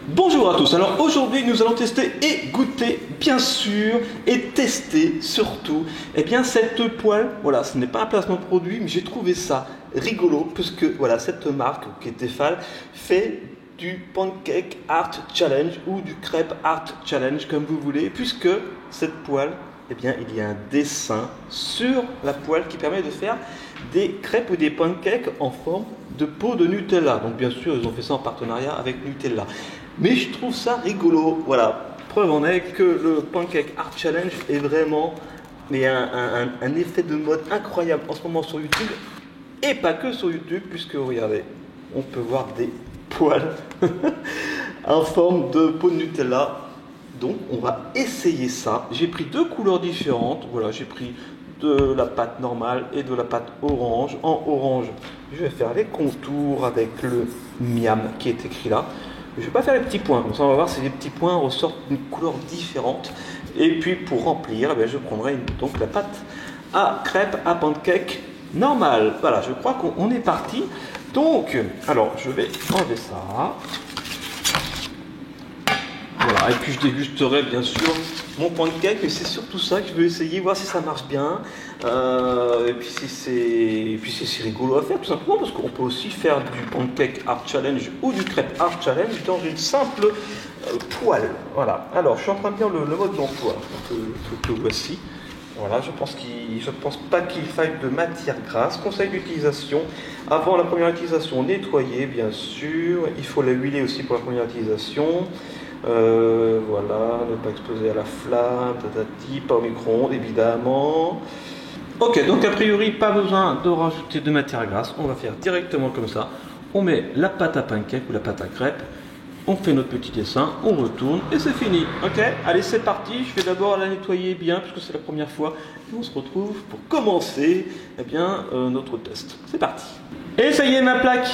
Bonjour à tous, alors aujourd'hui nous allons tester et goûter bien sûr et tester surtout cette poêle. Voilà, ce n'est pas un placement de produit mais j'ai trouvé ça rigolo puisque voilà, cette marque qui est Tefal fait du Pancake Art Challenge ou du Crêpe Art Challenge comme vous voulez, puisque cette poêle, il y a un dessin sur la poêle qui permet de faire des crêpes ou des pancakes en forme de pot de Nutella. Donc bien sûr ils ont fait ça en partenariat avec Nutella. Mais je trouve ça rigolo, voilà. Preuve en est que le Pancake Art Challenge est vraiment un effet de mode incroyable en ce moment sur YouTube. Et pas que sur YouTube, puisque regardez, on peut voir des poêles en forme de pot de Nutella. Donc on va essayer ça. J'ai pris deux couleurs différentes. Voilà, j'ai pris de la pâte normale et de la pâte orange. En orange, je vais faire les contours avec le miam qui est écrit là. Je ne vais pas faire les petits points, comme ça on va voir si les petits points ressortent d'une couleur différente. Et puis pour remplir, je prendrai donc la pâte à crêpes, à pancake normale. Voilà, je crois qu'on est parti. Donc, alors je vais enlever ça. Voilà, et puis je dégusterai bien sûr mon pancake, et c'est surtout ça que je veux essayer, voir si ça marche bien, et puis si c'est rigolo à faire tout simplement, parce qu'on peut aussi faire du Pancake Art Challenge ou du Crêpe Art Challenge dans une simple poêle. Voilà, alors je suis en train de dire le mode d'emploi, que voici. Voilà, je pense pas qu'il faille de matière grasse. Conseil d'utilisation: avant la première utilisation, nettoyer bien sûr, il faut la huiler aussi pour la première utilisation. Voilà, ne pas exposer à la flamme, pas au micro-ondes évidemment. Ok, donc a priori pas besoin de rajouter de matière grasse, on va faire directement comme ça. On met la pâte à pancake ou la pâte à crêpes, on fait notre petit dessin, on retourne et c'est fini. Ok, allez c'est parti, je vais d'abord la nettoyer bien puisque c'est la première fois et on se retrouve pour commencer notre test. C'est parti. Et ça y est, ma plaque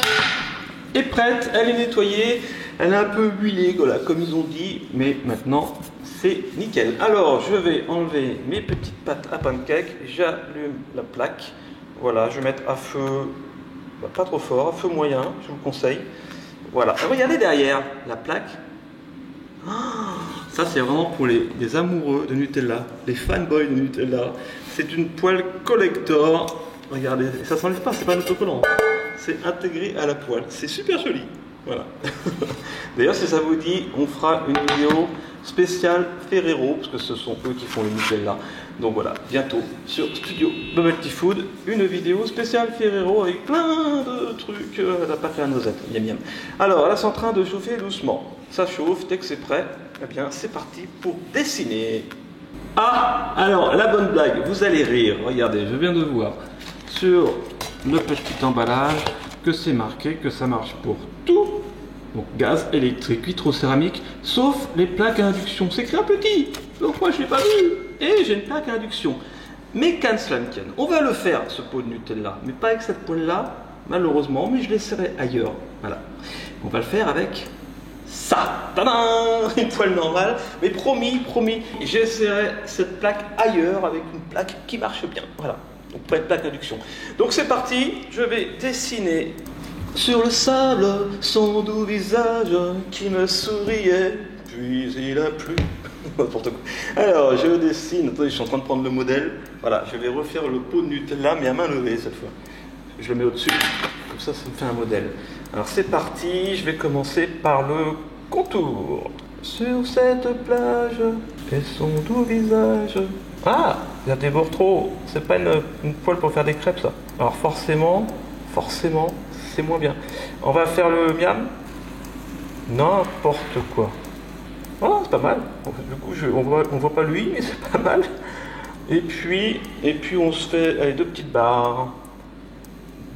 est prête, elle est nettoyée. Elle est un peu huilée, voilà, comme ils ont dit, mais maintenant c'est nickel. Alors je vais enlever mes petites pâtes à pancake, j'allume la plaque. Voilà, je vais mettre à feu, pas trop fort, à feu moyen, je vous conseille. Voilà, et regardez derrière la plaque. Ça c'est vraiment pour les amoureux de Nutella, les fanboys de Nutella. C'est une poêle collector. Regardez, ça ne s'enlève pas, c'est pas un autocollant. C'est intégré à la poêle, c'est super joli. Voilà. D'ailleurs, si ça vous dit, on fera une vidéo spéciale Ferrero, parce que ce sont eux qui font le Nutella. Donc voilà, bientôt sur Studio Bubble Tea Food, une vidéo spéciale Ferrero avec plein de trucs, la pâte à la noisette, miam miam. Alors, là, c'est en train de chauffer doucement. Ça chauffe, dès que c'est prêt, c'est parti pour dessiner. Ah, alors, la bonne blague, vous allez rire. Regardez, je viens de voir sur le petit emballage que c'est marqué que ça marche pour tout, donc gaz, électrique, vitrocéramique, sauf les plaques à induction. C'est écrit en petit, donc moi je l'ai pas vu, et j'ai une plaque à induction. Mais qu'un cela ne tienne, on va le faire ce pot de Nutella, mais pas avec cette poêle là, malheureusement, mais je l'essaierai ailleurs. Voilà, on va le faire avec ça, tadam, une poêle normale, mais promis, j'essaierai cette plaque ailleurs avec une plaque qui marche bien. Voilà. Donc pas de plaque d'induction. Donc c'est parti, je vais dessiner sur le sable son doux visage qui me souriait, puis il a plu. N'importe quoi. Alors je dessine, attendez, je suis en train de prendre le modèle. Voilà, je vais refaire le pot de Nutella mais à main levée cette fois. Je le mets au-dessus, comme ça me fait un modèle. Alors c'est parti, je vais commencer par le contour. Sur cette plage et son doux visage. Ah, il y a des bords trop. C'est pas une poêle pour faire des crêpes ça. Alors forcément, c'est moins bien. On va faire le miam. N'importe quoi. Oh, c'est pas mal. Du coup, on voit pas lui, mais c'est pas mal. Et puis on se fait allez, deux petites barres.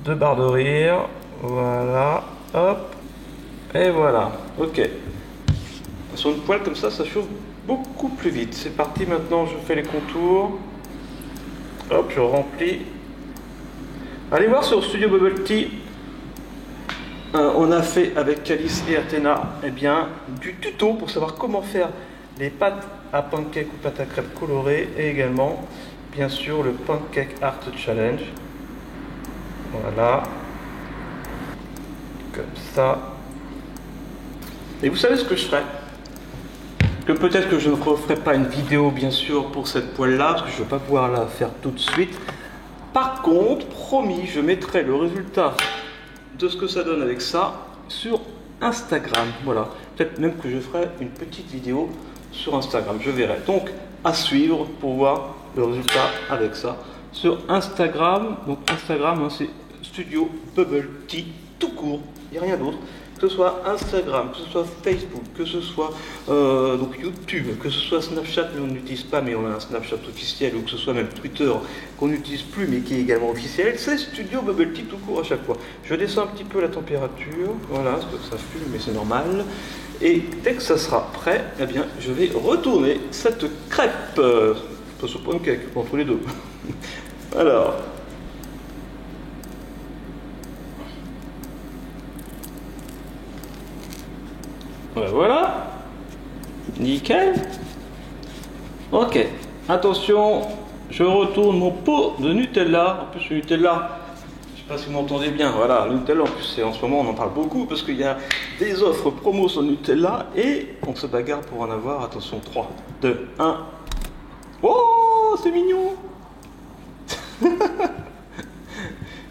Deux barres de rire. Voilà. Hop. Et voilà. Ok. Sur une poêle comme ça chauffe beaucoup plus vite. C'est parti, maintenant je fais les contours. Hop, je remplis. Allez voir sur Studio Bubble Tea. On a fait avec Alice et Athéna du tuto pour savoir comment faire les pâtes à pancake ou pâtes à crêpes colorées, et également bien sûr le Pancake Art Challenge. Voilà. Comme ça. Et vous savez ce que je ferai? Que peut-être que je ne referai pas une vidéo bien sûr pour cette poêle là, parce que je ne vais pas pouvoir la faire tout de suite. Par contre, promis, je mettrai le résultat de ce que ça donne avec ça sur Instagram. Voilà, peut-être même que je ferai une petite vidéo sur Instagram, je verrai. Donc à suivre pour voir le résultat avec ça sur Instagram. Donc Instagram, hein, c'est Studio Bubble Tea tout court, il n'y a rien d'autre. Que ce soit Instagram, que ce soit Facebook, que ce soit donc YouTube, que ce soit Snapchat, mais on n'utilise pas, mais on a un Snapchat officiel, ou que ce soit même Twitter, qu'on n'utilise plus, mais qui est également officiel, c'est Studio Bubble Tea tout court à chaque fois. Je descends un petit peu la température, voilà, parce que ça fume, mais c'est normal. Et dès que ça sera prêt, eh bien, je vais retourner cette crêpe, pas ce pancake, entre les deux. Alors. Voilà, nickel. Ok, attention, je retourne mon pot de Nutella. En plus, le Nutella, je ne sais pas si vous m'entendez bien. Voilà, le Nutella, en plus, en ce moment, on en parle beaucoup parce qu'il y a des offres promo sur Nutella et on se bagarre pour en avoir. Attention, 3, 2, 1. Oh, c'est mignon.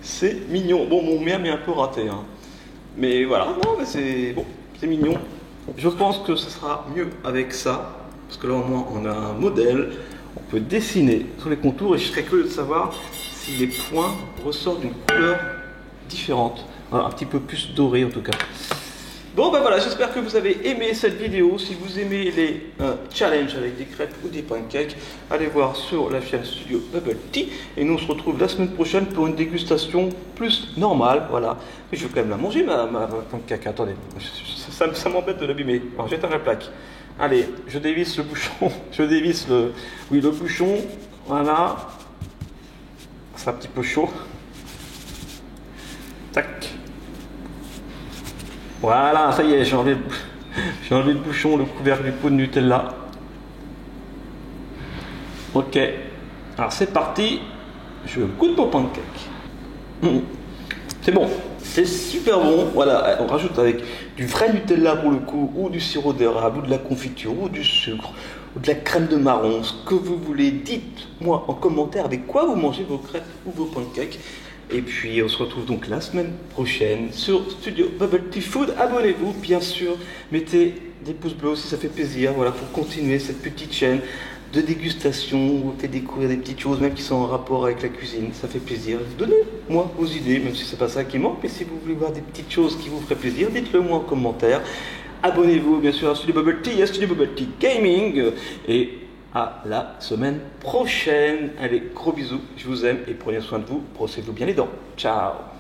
C'est mignon. Bon, mon mien est un peu raté, hein. Mais voilà, non, mais c'est bon, c'est mignon. Je pense que ce sera mieux avec ça, parce que là au moins on a un modèle, on peut dessiner sur les contours et je serais curieux de savoir si les points ressortent d'une couleur différente, voilà, un petit peu plus doré en tout cas. Bon ben voilà, j'espère que vous avez aimé cette vidéo. Si vous aimez les challenges avec des crêpes ou des pancakes, allez voir sur la chaîne Studio Bubble Tea. Et nous on se retrouve la semaine prochaine pour une dégustation plus normale. Voilà. Mais je vais quand même la manger ma pancake. Attendez, ça m'embête de l'abîmer. Alors j'éteins la plaque. Allez, je dévisse le bouchon. Je dévisse le bouchon. Voilà. C'est un petit peu chaud. Tac. Voilà, ça y est, j'ai enlevé le bouchon, le couvercle du pot de Nutella. Ok, alors c'est parti, je goûte mon pancake. C'est bon, c'est super bon. Voilà, on rajoute avec du vrai Nutella pour le coup, ou du sirop d'érable, ou de la confiture, ou du sucre, ou de la crème de marron, ce que vous voulez. Dites-moi en commentaire avec quoi vous mangez vos crêpes ou vos pancakes. Et puis on se retrouve donc la semaine prochaine sur Studio Bubble Tea Food. Abonnez-vous bien sûr, mettez des pouces bleus si ça fait plaisir, voilà, pour continuer cette petite chaîne de dégustation, vous faites découvrir des petites choses même qui sont en rapport avec la cuisine, ça fait plaisir. Donnez-moi vos idées, même si c'est pas ça qui manque, mais si vous voulez voir des petites choses qui vous feraient plaisir, dites-le moi en commentaire. Abonnez-vous bien sûr à Studio Bubble Tea, à Studio Bubble Tea Gaming, et à la semaine prochaine. Allez, gros bisous, je vous aime et prenez soin de vous, brossez-vous bien les dents. Ciao.